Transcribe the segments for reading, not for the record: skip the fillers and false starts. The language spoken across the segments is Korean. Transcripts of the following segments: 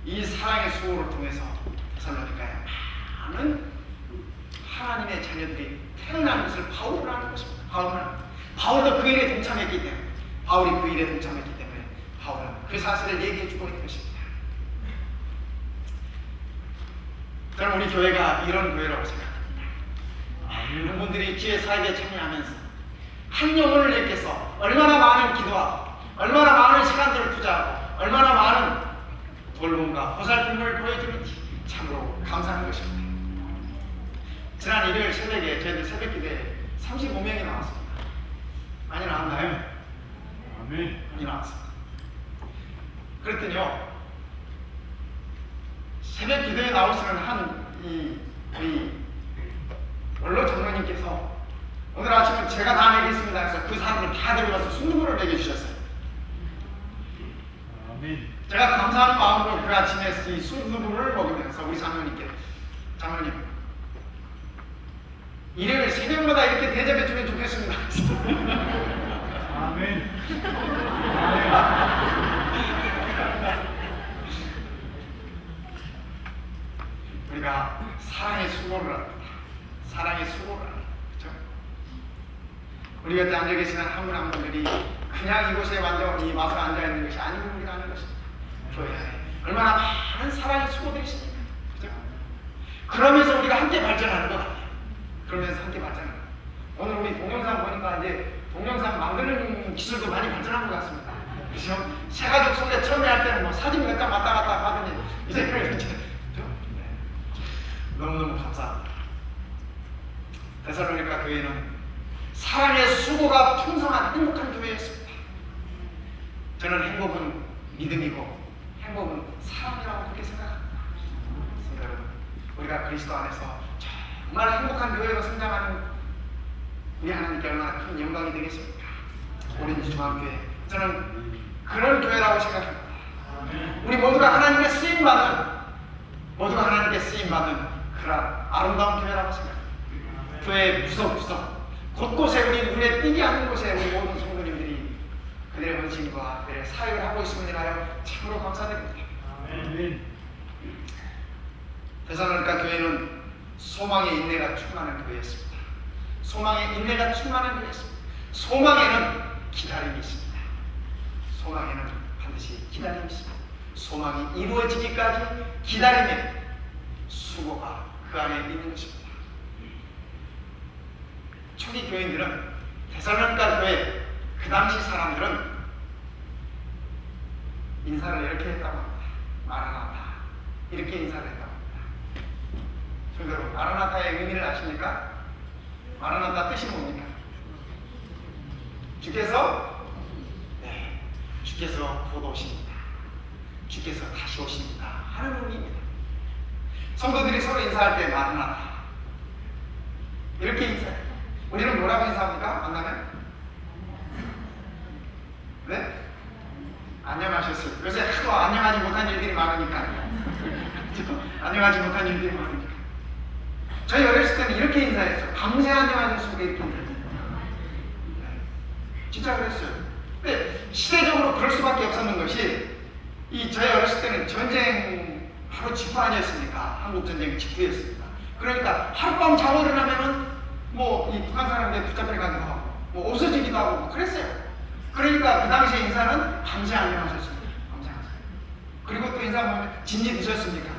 이 사랑의 수고를 통해서 데살로니가에 많은 하나님의 자녀들이 태어난 것을 바울은 아는 것입니다. 바울도 그 일에 동참했기 때문에, 바울이 그 일에 동참했기 때문에 바울은 그 사실을 얘기해 주고 있는 것입니다. 저는 우리 교회가 이런 교회라고 생각합니다. 여러분들이 기회 사역에 참여하면서 한 영혼을 위해서 얼마나 많은 기도하고 얼마나 많은 시간들을 투자하고 얼마나 많은 돌봄과 보살핌을 보여주는지 참으로 감사한 것입니다. 지난 일요일 새벽에 저희들 새벽 기도에 35명이 나왔습니다. 많이 나왔나요? 아멘. 많이 나왔습니다. 그랬더니요, 새벽 기도에 나오시는 우리 원로 장로님께서 오늘 아침은 제가 다 먹이겠습니다 해서 그 사람들 다 데려가서 순두부를 먹여주셨어요. 아멘. 제가 감사하는 마음으로 그 아침에 이 순두부를 먹으면서 우리 장로님 일요일 새벽마다 이렇게 대접해 주면 좋겠습니다. 아멘. 우리가 사랑의 수고를 합니다. 사랑의 수고를 합니다. 그렇죠? 우리 곁에 앉아 계시는 한 분 한 분들이 그냥 이곳에 와서 앉아 있는 것이 아니고 우리가 하는 것입니다. 교회 안에 얼마나 많은 사랑의 수고들이십니까? 그렇죠? 그러면서 우리가 함께 발전하는 것 같아요. 그러면서 함께 발전하는 것 같아요. 오늘 우리 동영상 보니까 이제 동영상 만드는 기술도 많이 발전한 것 같습니다. 그렇죠? 새가족 소개 처음에 할 때는 뭐 사진 몇 장 왔다 갔다 하더니 이제 그렇죠? 너무너무 감사합니다. 데살로니가 교회는 사랑의 수고가 풍성한 행복한 교회였습니다. 저는 행복은 믿음이고 행복은 사랑이라고 그렇게 생각합니다. 여러분, 우리가 그리스도 안에서 정말 행복한 교회로 성장하는 우리 하나님께 얼마나 큰 영광이 되겠습니까? 오렌지 중앙교회, 저는 그런 교회라고 생각합니다. 우리 모두가 하나님께 쓰임받는 그런 아름다운 교회라고 생각합니다. 교회 구석구석 곳곳에 우리 눈에 띄지 않는 곳에 우리 모든 성도님들이 그들의 헌신과 그들의 사역을 하고 있음을 인하여 참으로 감사드립니다. 아멘. 데살로니가 교회는 소망의 인내가 충만한 교회였습니다. 소망의 인내가 충만한 교회였습니다. 소망에는 기다림이 있습니다. 소망에는 반드시 기다림이 있습니다. 소망이 이루어지기까지 기다림의 수고가 그 안에 있는 것입니다. 초기 교인들은 데살로니가 교회 그 당시 사람들은 인사를 이렇게 했다고 합니다. 마라나타, 이렇게 인사를 했다고 합니다. 여러분, 마라나타의 의미를 아십니까? 마라나타 뜻이 뭡니까? 주께서 곧 오십니다. 주께서 다시 오십니다 하는 의미입니다. 성도들이 서로 인사할 때 마라나타 이렇게 인사해요. 우리는 뭐라고 인사합니까? 만나면? 네? 안녕하셨어요. 요새 하도 안녕하지 못한 일들이 많으니까 안녕하지 못한 일들이 많으니까 저희 어렸을 때는 이렇게 인사했어요. 밤새 안녕하셨습니까? 이렇게 인사했어요. 진짜 그랬어요. 근데 시대적으로 그럴 수밖에 없었는 것이 저희 어렸을 때는 전쟁 바로 직후 아니었습니까? 한국전쟁 직후였습니다. 그러니까 하룻밤 자고 일어나면은 이 북한 사람들 붙잡혀 가기도 하고 없어지기도 하고 그랬어요. 그러니까 그 당시에 인사는 밤새 안녕하셨습니다. 밤새 안녕하세요. 그리고 또 인사하면 진지 드셨습니까?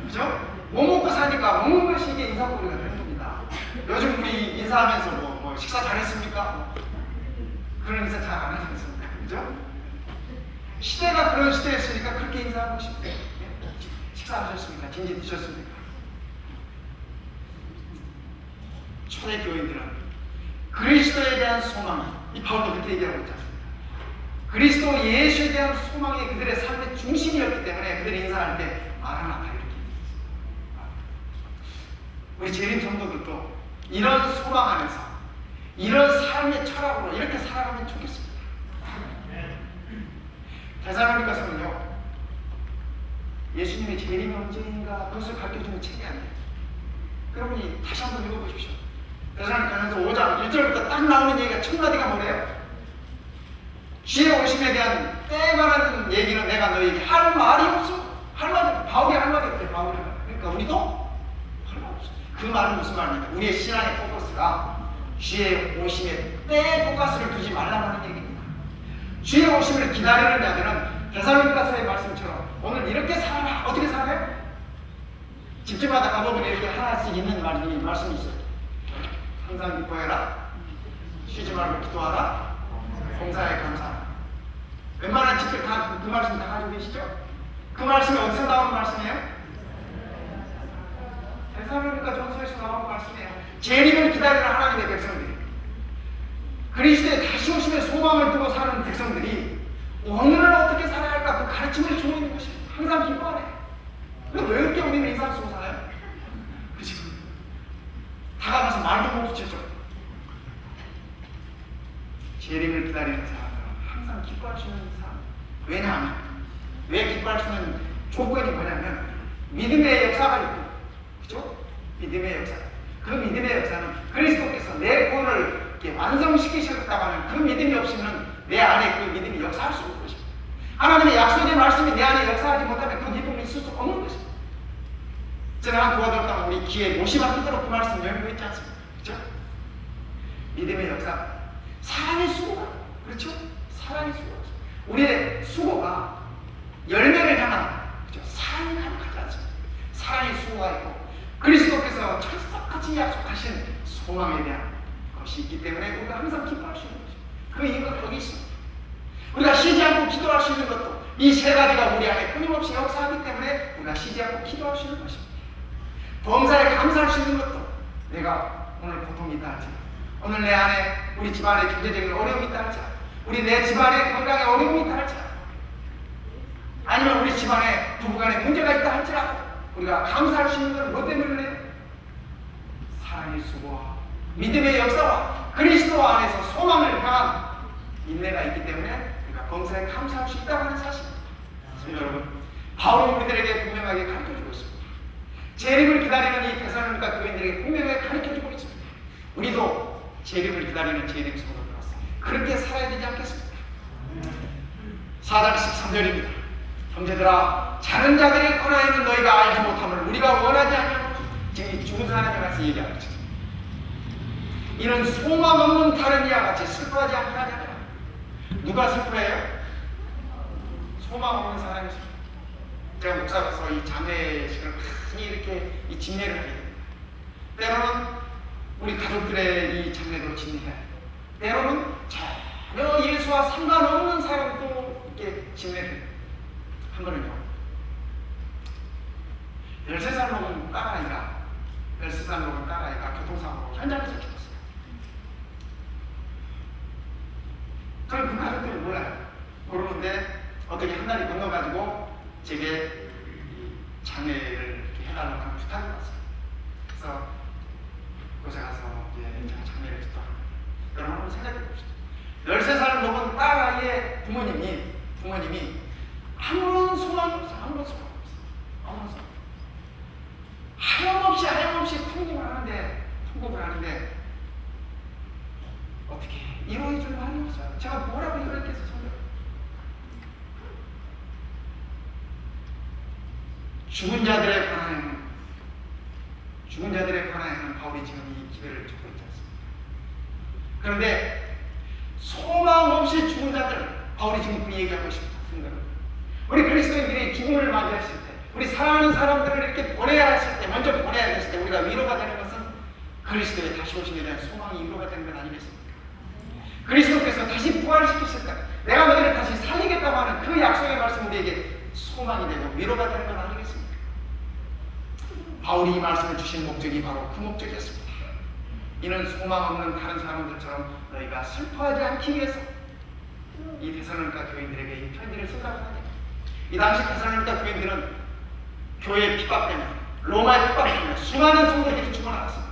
그죠? 뭐 먹고 사니까 먹는 것이 이게 인사고리가 되는 겁니다. 요즘 우리 인사하면서 식사 잘했습니까? 그런 인사 잘 안 하지 않습니까? 그죠? 시대가 그런 시대였으니까 그렇게 인사하고 싶어요. 식사하셨습니까? 진지 드셨습니까? 초대 교인들은 그리스도에 대한 소망, 이 바울도 그렇게 얘기하고 있지 않습니까? 그리스도 예수에 대한 소망이 그들의 삶의 중심이었기 때문에 그들이 인사할 때 마라나타 이렇게 인사했어요. 우리 재림 성도들도 이런 소망 안에서 이런 삶의 철학으로 이렇게 살아가면 좋겠습니다. 데살로니가서는요, 예수님의 재림이 언제인가 그것을 가르쳐주는 책이 아니에요. 여러분이 다시 한번 읽어보십시오. 데살로니가서 5장 1절부터 딱 나오는 얘기가 첫 마디가 뭐래요? 주의 오심에 대한 때에 관한 얘기는 내가 너에게 할 말이 없어. 바울이. 그러니까 우리도 할말 그 말은 무슨 말입니까? 우리의 신앙의 포커스가 주의 오심에 때에 포커스를 두지 말라는 얘기입니다. 주의 오심을 기다리는 자들은 데살로니가서의 말씀처럼 오늘 이렇게 살아라. 어떻게 살아요? 집집마다 가보면 이렇게 하나씩 있는 말씀이 있어요. 항상 기뻐해라. 쉬지 말고 기도하라. 봉사에 감사하라. 웬만한 집들 다 그 말씀 다 가지고 계시죠? 그 말씀이 어디서 나오는 말씀이에요? 데살로니가 전서에서 나오는 말씀이에요. 재림을 기다리는 하나님의 백성들이, 그리스도의 다시 오심의 소망을 두고 사는 백성들이 오늘은 어떻게 살아야 할까 그 가르침을 주고 있는 것이 항상 기뻐하네. 근데 왜 그렇게 우리는 인상 쓰고 살아요? 그치? 다가가서 말도 못 붙였죠. 재림을 기다리는 사람들은 항상 기뻐할 수 있는 사람. 왜냐하면 왜 기뻐할 수 있는 조건이 뭐냐면 믿음의 역사가 있고, 그죠? 믿음의 역사. 그 믿음의 역사는 그리스도께서 내 구원을 완성시키셨다고 하는 그 믿음이 없으면 내 안에 그 믿음이 역사할 수 없는 것입니다. 하나님의 약속의 말씀이 내 안에 역사하지 못하면 그 기쁨이 있을 수 없는 것입니다. 지난 도와드렸던 우리 귀에 못이 막히도록 그 말씀 열고 있지 않습니까? 그렇죠? 믿음의 역사, 사랑의 수고가, 그렇죠? 사랑의 수고가, 우리의 수고가 열매를 향한, 그렇죠? 사랑이 가득하지 않습니까? 사랑의 수고가 있고 그리스도께서 철석같이 약속하신 소망에 대한 것이 있기 때문에 우리가 항상 기뻐할 수 있는 것입니다. 그 이유가 거기 있습니다. 우리가 쉬지 않고 기도할 수 있는 것도 이 세 가지가 우리 안에 끊임없이 역사하기 때문에 우리가 쉬지 않고 기도할 수 있는 것입니다. 범사에 감사할 수 있는 것도, 내가 오늘 고통이 있다 할지라도, 오늘 내 안에 우리 집안에 경제적인 어려움이 있다 할지라도, 우리 내 집안에 건강에 어려움이 있다 할지라도, 아니면 우리 집안에 부부간에 문제가 있다 할지라도 우리가 감사할 수 있는 것은 뭐 때문에? 사랑의 수고와 믿음의 역사와 그리스도 안에서 소망을 향한 인내가 있기 때문에 우리가 범사에 감사할 수 있다고 하는 사실입니다. 여러분, 바울은 우리들에게 분명하게 가르쳐주고 있습니다. 재림을 기다리는 이 데살로니가 교인들에게 분명하게 가르쳐주고 있습니다. 우리도 재림을 기다리는 재림 속으로 들어왔습니다. 그렇게 살아야 되지 않겠습니까? 4장 13절입니다. 형제들아, 자는 자들의 권하에는 너희가 알지 못함을 우리가 원하지 않냐고. 지금 이 죽은 사람에 가서 얘기하고 있죠. 이는 소망 없는 다른 이와 같이 슬퍼하지 않게 하냐. 누가 슬퍼해요? 소망 없는 사람이 슬퍼. 제가 목사로서 이 장례식을 많이 이렇게 이 집례를 하게 됩니다. 때로는 우리 가족들의 이 장례도 집례해야 돼요. 때로는 전혀 예수와 상관없는 사람도 이렇게 집례를 해요. 한 번은요, 13살 먹은 딸아이가 교통사고로 현장에서 죽었어요. 저는 그 가족들을 몰라요. 모르는데 어떻게 한 달이 건너가지고 제게 장례를 이렇게 해달라고 하는 부탁이 왔어요. 그래서 그곳에 가서 제가 장례를 듣더라고요. 여러분 한번 생각해 봅시다. 13살 먹은 딸아이의 부모님이 아무런 소망이 없어. 아무런 소망이 없어. 하염없이 통곡을 하는데 어떻게 이루어질 말이 없어요. 제가 뭐라고 이렇게해서 죽은 자들의 권한에는 바울이 지금 이 기회를 주고 있지 않습니다. 그런데 소망 없이 죽은 자들, 바울이 지금 그 얘기하고 있습니다. 우리 그리스도인들이 죽음을 맞이했을 때, 우리 사랑하는 사람들을 이렇게 보내야 했을 때, 먼저 보내야 했을 때 우리가 위로가 되는 것은 그리스도의 다시 오심에 대한 소망이 위로가 되는 것 아니겠습니까? 그리스도께서 다시 부활시키실 때 내가 너희를 다시 살리겠다고 하는 그 약속의 말씀 우리에게 소망이 되고 위로가 되는 것 아니겠습니까? 바울이 이 말씀을 주신 목적이 바로 그 목적이었습니다. 이는 소망 없는 다른 사람들처럼 너희가 슬퍼하지 않기 위해서 이 데살로니가 교인들에게 이 편지를 쓴다고 합니다. 이 당시 데살로니가 교인들은 교회의 핍박 때문에, 로마의 핍박 때문에 수많은 성도들이 죽어나갔습니다.